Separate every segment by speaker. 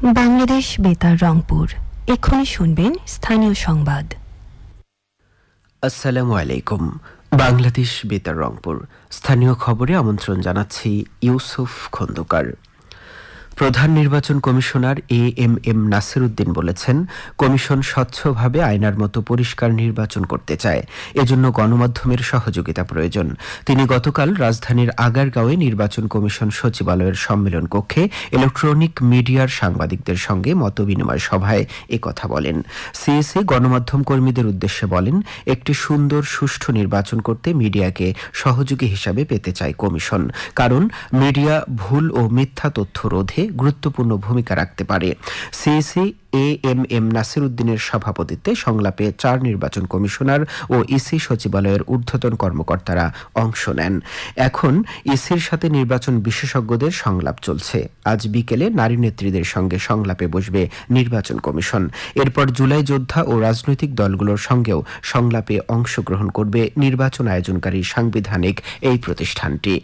Speaker 1: বাংলাদেশ বেতার রংপুর। এক্ষুনি শুনবেন স্থানীয় সংবাদ।
Speaker 2: আসসালামু আলাইকুম। বাংলাদেশ বেতার রংপুর স্থানীয় খবরে আমন্ত্রণ জানাচ্ছি ইউসুফ খন্দকার। প্রধান নির্বাচন কমিশনার এম নাসির উদ্দিন বলেছেন, কমিশন স্বচ্ছভাবে আয়নার মতো পরিষ্কার নির্বাচন করতে চায়, এজন্য গণমাধ্যমের সহযোগিতা প্রয়োজন। তিনি গতকাল রাজধানীর আগারগাঁওয়ে নির্বাচন কমিশন সচিবালয়ের সম্মেলন কক্ষে ইলেকট্রনিক মিডিয়ার সাংবাদিকদের সঙ্গে মতবিনিময় সভায় একথা বলেন। সিএসি গণমাধ্যম কর্মীদের উদ্দেশ্যে বলেন, একটি সুন্দর সুষ্ঠু নির্বাচন করতে মিডিয়াকে সহযোগী হিসাবে পেতে চায় কমিশন, কারণ মিডিয়া ভুল ও মিথ্যা তথ্য রোধে গুরুত্বপূর্ণ ভূমিকা রাখতে পারে। সিএসি এম নাসির উদ্দিনের সভাপতিত্বে সংলাপে 4 নির্বাচন কমিশনার ও ইসি সচিবালয়ের ঊর্ধ্বতন কর্মকর্তারা অংশ নেন। এখন ইসির সাথে নির্বাচন বিশেষজ্ঞদের সংলাপ চলছে। আজ বিকেলে নারী নেত্রীদের সঙ্গে সংলাপে বসবে নির্বাচন কমিশন। এরপর জুলাই যোদ্ধা ও রাজনৈতিক দলগুলোর সঙ্গেও সংলাপে অংশগ্রহণ করবে নির্বাচন আয়োজনকারী সাংবিধানিক এই প্রতিষ্ঠানটি।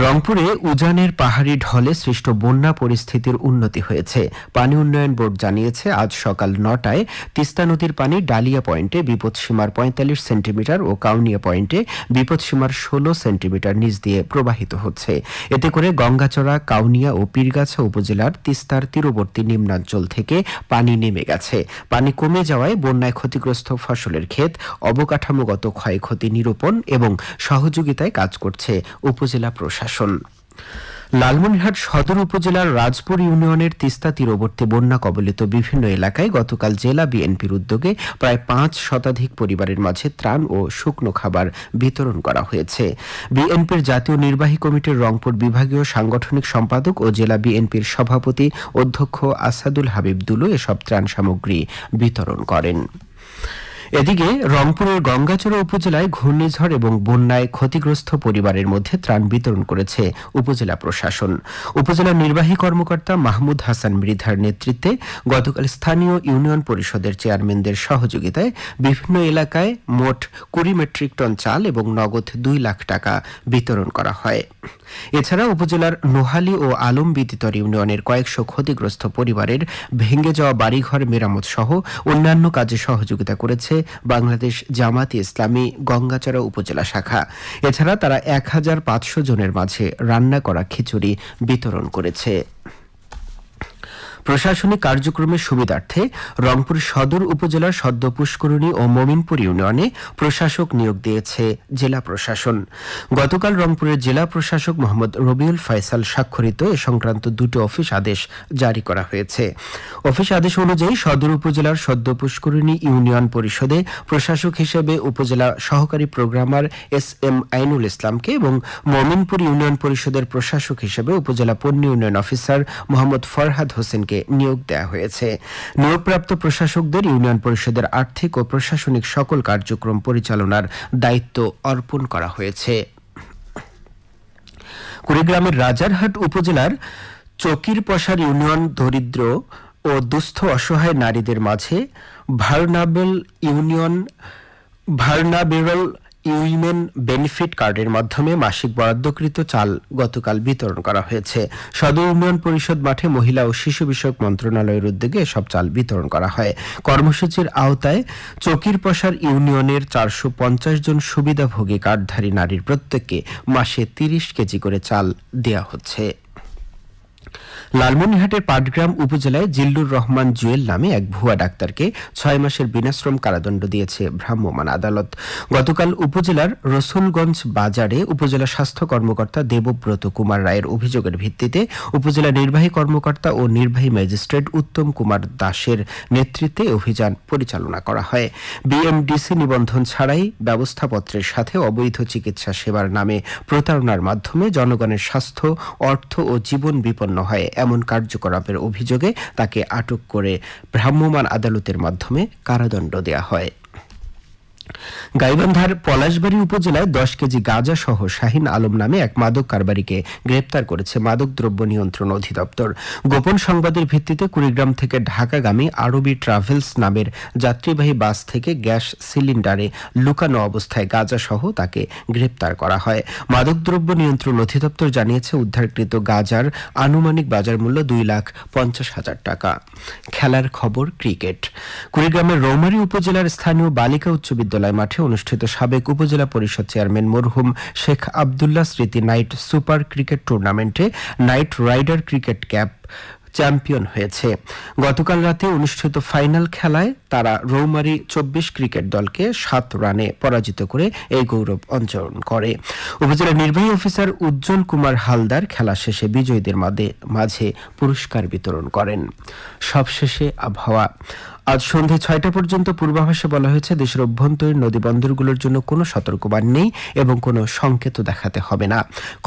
Speaker 2: রংপুরে উজানের পাহাড়ি ঢলে সৃষ্ট বন্যা পরিস্থিতির উন্নতি হয়েছে। পানি উন্নয়ন বোর্ড জানিয়েছে, আজ সকাল 9টায় তিস্তা নদীর পানি ডালিয়া পয়েন্টে বিপদসীমার 45 সেন্টিমিটার ও কাউনিয়া পয়েন্টে বিপদসীমার 16 সেন্টিমিটার নিচ দিয়ে প্রবাহিত হচ্ছে। এতে করে গঙ্গাচড়া, কাউনিয়া ও পীরগাছা উপজেলার তিস্তার তীরবর্তী নিম্নাঞ্চল থেকে পানি নেমে গেছে। পানি কমে যাওয়ায় বন্যায় ক্ষতিগ্রস্ত ফসলের ক্ষেত, অবকাঠামোগত ক্ষয়ক্ষতি নিরূপণ এবং সহযোগিতায় কাজ করছে উপজেলা প্রশাসন। লালমনিরহাট সদর উপজেলার রাজপুর ইউনিয়নের তিস্তা তীরবর্তী বন্যা কবলিত বিভিন্ন এলাকায় গতকাল জেলা বিএনপির উদ্যোগে প্রায় 5 শতাধিক পরিবারের মাঝে ত্রাণ ও শুকনো খাবার বিতরণ করা হয়েছে। বিএনপির জাতীয় নির্বাহী কমিটির রংপুর বিভাগীয় সাংগঠনিক সম্পাদক ও জেলা বিএনপির সভাপতি অধ্যক্ষ আসাদুল হাবিব দুলু এসব ত্রাণ সামগ্রী বিতরণ করেন। এদিকে রংপুরের গঙ্গাচড়া উপজেলায় ঘূর্ণিঝড় এবং বন্যায় ক্ষতিগ্রস্ত পরিবারের মধ্যে ত্রাণ বিতরণ করেছে উপজেলা প্রশাসন। উপজেলা নির্বাহী কর্মকর্তা মাহমুদ হাসান মৃধার নেতৃত্বে গতকাল স্থানীয় ইউনিয়ন পরিষদের চেয়ারম্যানদের সহযোগিতায় বিভিন্ন এলাকায় মোট 20 মেট্রিক টন চাল এবং নগদ 2 লাখ টাকা বিতরণ করা হয়। এছাড়া উপজেলার নোহালী ও আলম বিতিতর ইউনিয়নের কয়েকশো ক্ষতিগ্রস্ত পরিবারের ভেঙে যাওয়া বাড়িঘর মেরামত সহ অন্যান্য কাজে সহযোগিতা করেছে বাংলাদেশ জামায়াতে ইসলামী গঙ্গাচড়া উপজেলা শাখা। এছাড়া তারা 1500 জনের মাঝে রান্না করা খিচুড়ি বিতরণ করেছে। প্রশাসনিক কার্যক্রমের সুবিধার্থে রংপুর সদর উপজেলার সদ্য পুষ্করণী ও মমিনপুর ইউনিয়নে প্রশাসক নিয়োগ দিয়েছে জেলা প্রশাসন। গতকাল রংপুরের জেলা প্রশাসক মোহাম্মদ রবিউল ফয়সাল স্বাক্ষরিত এ সংক্রান্ত 2টি অফিস আদেশ জারি করা হয়েছে। অফিস আদেশ অনুযায়ী সদর উপজেলার সদ্য পুষ্করণী ইউনিয়ন পরিষদে প্রশাসক হিসেবে উপজেলা সহকারী প্রোগ্রামার SM আইনুল ইসলামকে এবং মমিনপুর ইউনিয়ন পরিষদের প্রশাসক হিসেবে উপজেলা পণ্য উন্নয়ন অফিসার মোহাম্মদ ফরহাদ হোসেন নিয়োগ দেওয়া হয়েছে। নিয়োগপ্রাপ্ত প্রশাসকদের ইউনিয়ন পরিষদের আর্থিক ও প্রশাসনিক সকল কার্যক্রম পরিচালনার দায়িত্ব অর্পণ করা হয়েছে। কুড়িগ্রামের রাজারহাট উপজেলার চকিরপশার ইউনিয়ন দরিদ্র ও দুস্থ অসহায় নারীদের মাঝে ভার্নাবেল উইমেন বেনিফিট কার্ডের মাধ্যমে মাসিক বরাদ্দকৃত চাল গতকাল বিতরণ করা হয়েছে। সদর ইউনিয়ন পরিষদ মাঠে মহিলা ও শিশু বিষয়ক মন্ত্রণালয়ের উদ্যোগে এসব চাল বিতরণ করা হয়। কর্মসূচির আওতায় চকিরপশার ইউনিয়নের 450 জন সুবিধাভোগী কার্ডধারী নারীর প্রত্যেককে মাসে 30 কেজি করে চাল দেয়া হচ্ছে। লালমনিরহাটের পাটগ্রাম উপজেলায় জিল্লুর রহমান জুয়েল নামে এক ভুয়া ডাক্তারকে 6 মাসের বিনাশ্রম কারাদণ্ড দিয়েছে ভ্রাম্যমাণ আদালত। গতকাল উপজেলার রসুলগঞ্জ বাজারে উপজেলা স্বাস্থ্য কর্মকর্তা দেবব্রত কুমার রায়ের অভিযোগের ভিত্তিতে উপজেলা নির্বাহী কর্মকর্তা ও নির্বাহী ম্যাজিস্ট্রেট উত্তম কুমার দাসের নেতৃত্বে অভিযান পরিচালনা করা হয়। বিএমডিসি নিবন্ধন ছাড়াই ব্যবস্থাপত্রের সাথে অবৈধ চিকিৎসা সেবার নামে প্রতারণার মাধ্যমে জনগণের স্বাস্থ্য, অর্থ ও জীবন বিপন্ন হয় এমন কার্যকলাপের অভিযোগে তাকে আটক করে ভ্রাম্যমাণ আদালতের মাধ্যমে কারাদণ্ড দেয়া হয়। গাইবান্ধার পলাশবাড়ী উপজেলায় 10 কেজি গাঁজা সহ শাহিন আলম নামে এক মাদক কারবারিকে গ্রেপ্তার করেছে মাদকদ্রব্য নিয়ন্ত্রণ অধিদপ্তর। গোপন সংবাদের ভিত্তিতে কুড়িগ্রাম থেকে ঢাকাগামী আরবি ট্রাভেলস নামের যাত্রীবাহী বাস থেকে গ্যাস সিলিন্ডারে লুকানো অবস্থায় গাঁজা সহ তাকে গ্রেপ্তার করা হয়। মাদকদ্রব্য নিয়ন্ত্রণ অধিদপ্তর জানিয়েছে উদ্ধারকৃত গাঁজার আনুমানিক বাজার মূল্য 2,50,000 টাকা। খেলার খবর ক্রিকেট। কুড়িগ্রামের রৌমারী উপজেলার স্থানীয় বালিকা উচ্চ বিদ্যালয় মাঠে অনুষ্ঠিত সাবেক উপজেলা পরিষদ চেয়ারম্যান মরহুম শেখ আব্দুল্লাহ স্মৃতি নাইট সুপার ক্রিকেট টুর্নামেন্টে Knight Rider cricket cap champion হয়েছে। গতকাল রাতে অনুষ্ঠিত ফাইনাল খেলায় তারা রৌমারী 24 ক্রিকেট দলকে 7 রানে পরাজিত করে এই গৌরব অর্জন করে। উপজেলা নির্বাহী অফিসার উজ্জ্বল কুমার হালদার খেলা শেষে বিজয়ীদের মাঝে পুরস্কার বিতরণ করেন। সবশেষে আবহাওয়া। আজ সন্ধ্যে 6টা পর্যন্ত পূর্বাভাসে বলা হয়েছে দেশের অভ্যন্তরীণ নদী বন্দরগুলোর জন্য কোনো সতর্কবার্তা নেই এবং কোনো সংকেত দেখাতে হবে না।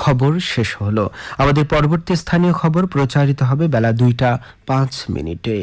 Speaker 2: খবর শেষ হলো। আমাদের পরবর্তী স্থানীয় খবর প্রচারিত হবে বেলা 2টা 5 মিনিটে।